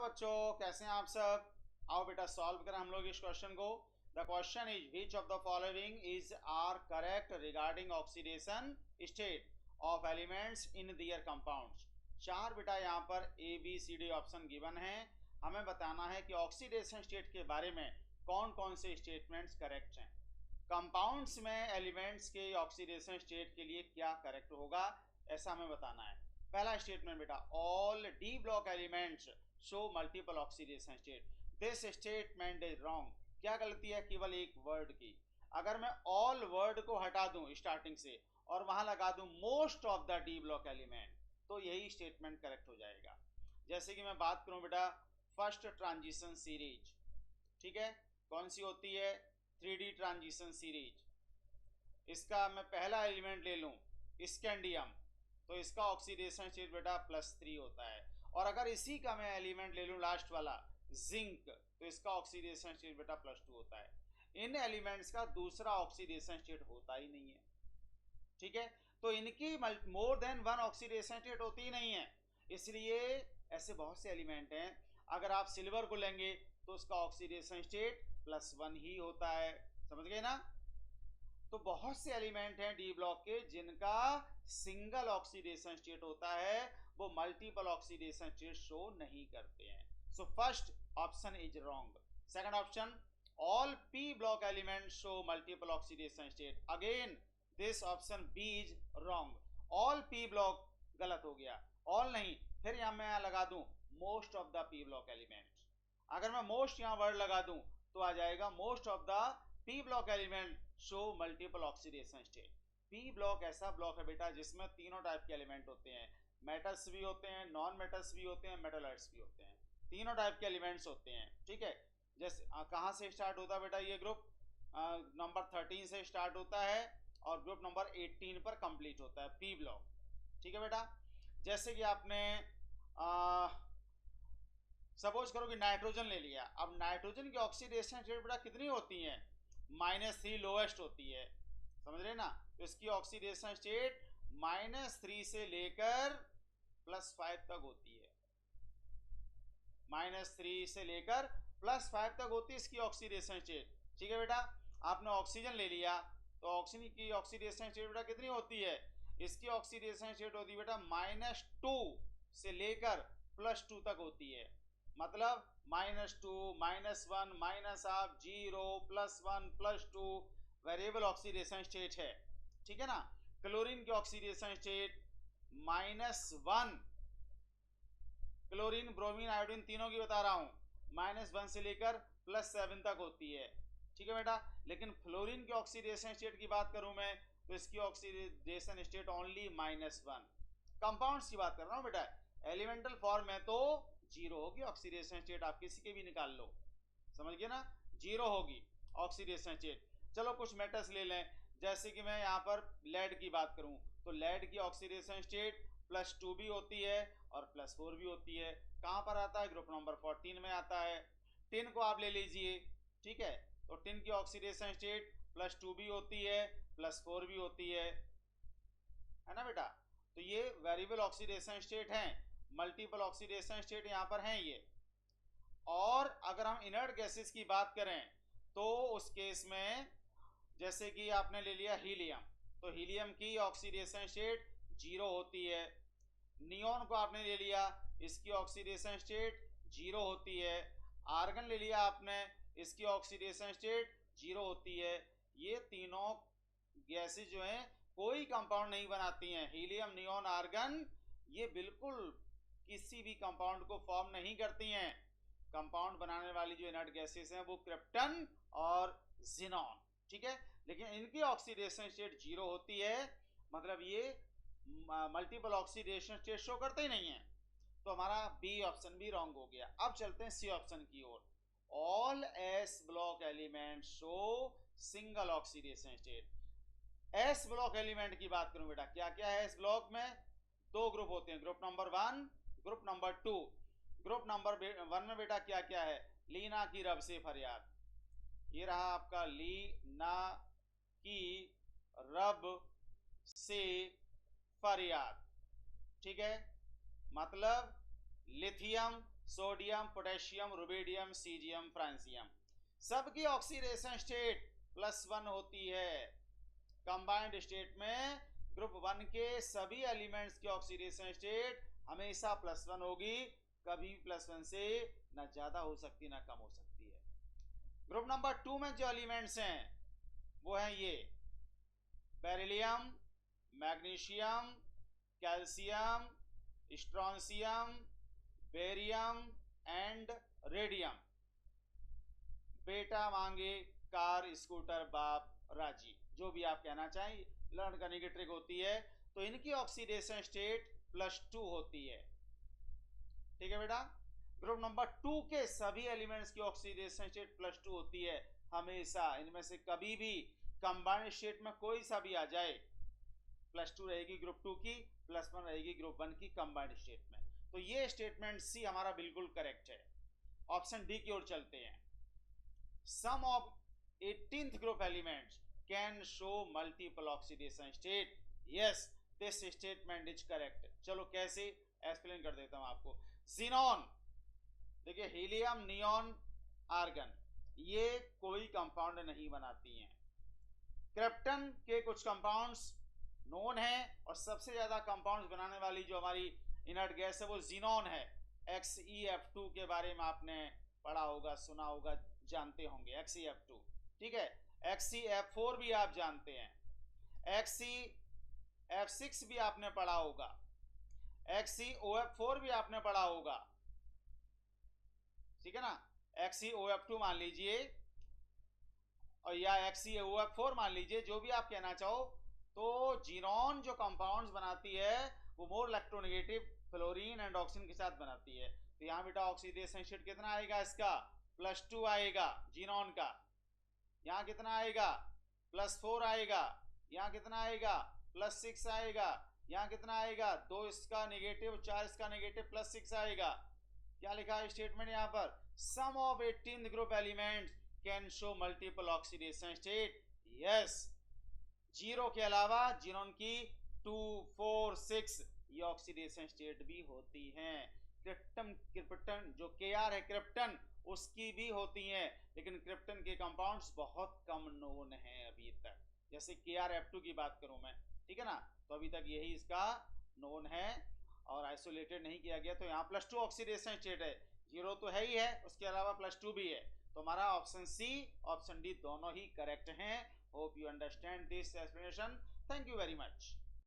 बच्चों, कैसे हैं आप सब। आओ बेटा सॉल्व करें हम लोग इस क्वेश्चन को। The question is which of the following is are correct regarding oxidation state of elements in their compounds. चार बेटा यहाँ पर A B C D option given है। हमें बताना है कि ऑक्सीडेशन स्टेट के बारे में कौन कौन से स्टेटमेंट्स करेक्ट हैं। कंपाउंड्स में एलिमेंट्स के ऑक्सीडेशन स्टेट के लिए क्या करेक्ट होगा, ऐसा हमें बताना है। पहला स्टेटमेंट बेटा, all D block elements show multiple oxidation state. This statement is wrong. क्या गलती है? केवल एक वर्ड की। अगर मैं ऑल वर्ड को हटा दूं स्टार्टिंग से और वहां लगा दूं most of the D block element, तो यही स्टेटमेंट करेक्ट हो जाएगा। जैसे कि मैं बात करूं बेटा फर्स्ट ट्रांजिशन सीरीज, ठीक है, कौन सी होती है? 3D transition series. इसका मैं पहला एलिमेंट ले लूं स्कैंडियम, तो इसका ऑक्सीडेशन स्टेट बेटा +3 होता है। और अगर इसी का मैं एलिमेंट ले लूं लास्ट वाला जिंक, तो इसका ऑक्सीडेशन स्टेट बेटा +2 होता है। इन एलिमेंट्स का दूसरा ऑक्सीडेशन स्टेट होता ही नहीं है, ठीक है। तो इनकी more than one oxidation state होती ही नहीं है। इसलिए ऐसे बहुत से एलिमेंट हैं, अगर आप सिल्वर को लेंगे तो उसका ऑक्सीडेशन स्टेट +1 ही होता है। समझ गए ना? तो बहुत से एलिमेंट हैं डी ब्लॉक के जिनका सिंगल ऑक्सीडेशन स्टेट होता है, वो मल्टीपल ऑक्सीडेशन स्टेट शो नहीं करते हैं। So first option is wrong. Second option, all P block element show multiple oxidation state. Again this option B is wrong. All P block गलत हो गया, all नहीं। फिर यहां मैं लगा दूं most of the P block element. अगर मैं मोस्ट यहां वर्ड लगा दूं तो आ जाएगा most of the P block element show multiple oxidation state. P block ऐसा ब्लॉक है बेटा जिसमें तीनों टाइप के एलिमेंट होते हैं। मेटल्स भी होते हैं, नॉन मेटल्स भी होते हैं, मेटलर्स भी होते हैं। तीनों टाइप के एलिमेंट्स होते हैं, ठीक है। जैसे कहाँ से स्टार्ट होता है बेटा ये ग्रुप? नंबर 13 से स्टार्ट होता है और ग्रुप नंबर 18 पर कंप्लीट होता है पी ब्लॉक, ठीक है बेटा। जैसे कि आपने सपोज करो कि नाइट्रोजन ले लिया। अब नाइट्रोजन की ऑक्सीडेशन स्टेट बेटा कितनी होती है? -3 लोएस्ट होती है, समझ रहे ना? तो इसकी ऑक्सीडेशन स्टेट -3 से लेकर +5 तक होती है। -3 से लेकर +5 तक होती है इसकी ऑक्सीडेशन स्टेट, ठीक है बेटा। आपने ऑक्सीजन ले लिया तो ऑक्सीजन की ऑक्सीडेशन स्टेट बेटा कितनी होती है? इसकी ऑक्सीडेशन स्टेट होती है बेटा -2 से लेकर +2 तक होती है। मतलब -2, -1, -1, 0, +1, +2 वेरिएबल ऑक्सीडेशन स्टेट है, ठीक है ना। क्लोरीन की oxidation state -1, chlorine bromine iodine तीनों की बता रहा हूं, -1 से लेकर +7 तक होती है, ठीक है बेटा। लेकिन फ्लोरीन की ऑक्सीडेशन स्टेट की बात करूं मैं तो इसकी ऑक्सीडेशन स्टेट ओनली -1। कंपाउंड्स की बात कर रहा हूं बेटा। एलिमेंटल फॉर्म में तो 0 होगी ऑक्सीडेशन स्टेट, आप किसी के भी निकाल लो, समझ गए ना, 0 होगी ऑक्सीडेशन स्टेट। चलो कुछ मेटल्स ले लें, जैसे कि मैं यहाँ पर लेड की बात करूं तो लेड की ऑक्सीडेशन स्टेट +2 भी होती है और +4 भी होती है। कहाँ पर आता है? ग्रुप नंबर 14 में आता है। टिन को आप ले लीजिए, ठीक है, तो टिन की ऑक्सीडेशन स्टेट +2 भी होती है, +4 भी होती है ना बेटा। तो ये वेरिएबल ऑक्सीडेशन स्टेट हैं, मल्टीपल ऑक्सीडेशन स्टेट यहाँ पर हैं ये। और अगर हम इनर्ट गैसेस की बात करें तो उस केस में जैसे कि आपने ले लिया हीलियम, तो हीलियम की ऑक्सीडेशन स्टेट 0 होती है। नियोन को आपने ले लिया, इसकी ऑक्सीडेशन स्टेट 0 होती है। आर्गन ले लिया आपने, इसकी ऑक्सीडेशन स्टेट 0 होती है। ये तीनों गैसेस जो हैं कोई कंपाउंड नहीं बनाती हैं। हीलियम, नियोन, आर्गन ये बिल्कुल किसी भी कंपाउंड को फॉर्म नहीं करती हैं। कंपाउंड बनाने वाली जो इनर्ट गैसेस हैं वो क्रिप्टन और जिनॉन, ठीक है। लेकिन इनकी ऑक्सीडेशन स्टेट 0 होती है, मतलब ये मल्टीपल ऑक्सीडेशन स्टेट शो करते ही नहीं है। तो हमारा बी ऑप्शन भी रॉन्ग हो गया। अब चलते हैं सी ऑप्शन की ओर। All s block element show single oxidation state. S block element की बात करूं बेटा, क्या क्या है एस ब्लॉक में? 2 ग्रुप होते हैं, group number 1, group number 2। Group number 1 में बेटा क्या क्या है? लीना की रब से फरियाद, ये रहा आपका लीना की रब से फरियाद, ठीक है। मतलब lithium sodium, potassium, rubidium, caesium, francium, सबकी ऑक्सीडेशन स्टेट +1 होती है। कंबाइंड स्टेट में ग्रुप 1 के सभी एलिमेंट्स की ऑक्सीडेशन स्टेट हमेशा +1 होगी, कभी +1 से ना ज्यादा हो सकती ना कम हो सकती है। ग्रुप नंबर 2 में जो एलिमेंट्स हैं वो हैं ये beryllium, magnesium, calcium, strontium, barium and radium. बेटा मांगे कार, स्कूटर, बाप राजी, जो भी आप कहना चाहें, लर्न करने की ट्रिक होती है। तो इनकी ऑक्सीडेशन स्टेट +2 होती है। ठीक है बेटा। ग्रुप नंबर 2 के सभी एलिमेंट्स की ऑक्सीडेशन स्टेट +2 होती है हमेशा। इनमें से कभी भी कंबाइंड स्टेट में कोई सा भी आ जाए, +2 रहेगी ग्रुप 2 की, +1 रहेगी ग्रुप 1 की कंबाइंड स्टेट में। तो ये स्टेटमेंट सी हमारा बिल्कुल करेक्ट है। ऑप्शन डी की ओर चलते हैं। Some of 18th group elements can show multiple oxidation state. Yes, this statement is correct. चलो कैसे, एक्सप्लेन कर देता हूं आपको। ज़ीनॉन, देखिए हीलियम, नियॉन, आर्गन, ये कोई कंपाउंड नहीं बनाती हैं। क्रिप्टन के कुछ कंपाउंड्स नोन है, और सबसे ज्यादा कंपाउंड्स बनाने वाली जो हमारी इनर्ट गैस है वो ज़ीनॉन है। XeF2 के बारे में आपने पढ़ा होगा, सुना होगा, जानते होंगे XeF2। ठीक है, XeF4 भी आप जानते हैं, XeF6 भी आपने पढ़ा होगा, XeOF4 भी आपने पढ़ा होगा। ठीक है ना, XeOF2 मान लीजिए और या XeOF4 मान लीजिए, जो भी आप कहना चाहो। तो ज़ीनॉन जो कंपाउंड्स बनाती है वो more electronegative fluorine and oxygen के साथ बनाती है। तो यहाँ बेटा ऑक्सीडेशन स्टेट कितना आएगा इसका, +2 आएगा ज़ीनॉन का। यहाँ कितना आएगा, +4 आएगा। यहाँ कितना आएगा, +6 आएगा। यहाँ कितना आएगा, 2 इसका नेगेटिव, 4 इसका नेगेटिव, +6 आएगा। क्या लिखा है स्टेटमेंट यहाँ पर, some of 18th group elements can show multiple oxidation state. Yes, 0 के अलावा ज़ीनॉन की 2, 4, 6 ये ऑक्सीडेशन स्टेट भी होती हैं। क्रिप्टन जो Kr है क्रिप्टन, उसकी भी होती हैं, लेकिन क्रिप्टन के कंपाउंड्स बहुत कम नोन हैं अभी तक। जैसे KrF2 की बात करूं मैं, ठीक है ना, तो अभी तक यही इसका नोन है और आइसोलेटेड नहीं किया गया। तो यहाँ +2 ऑक्सीडेशन स्टेट है, 0 तो है ही है, उसके अलावा +2 भी है। तो हमारा ऑप्शन सी, ऑप्शन डी दोनों ही करेक्ट हैं। Hope you understand this explanation. Thank you very much.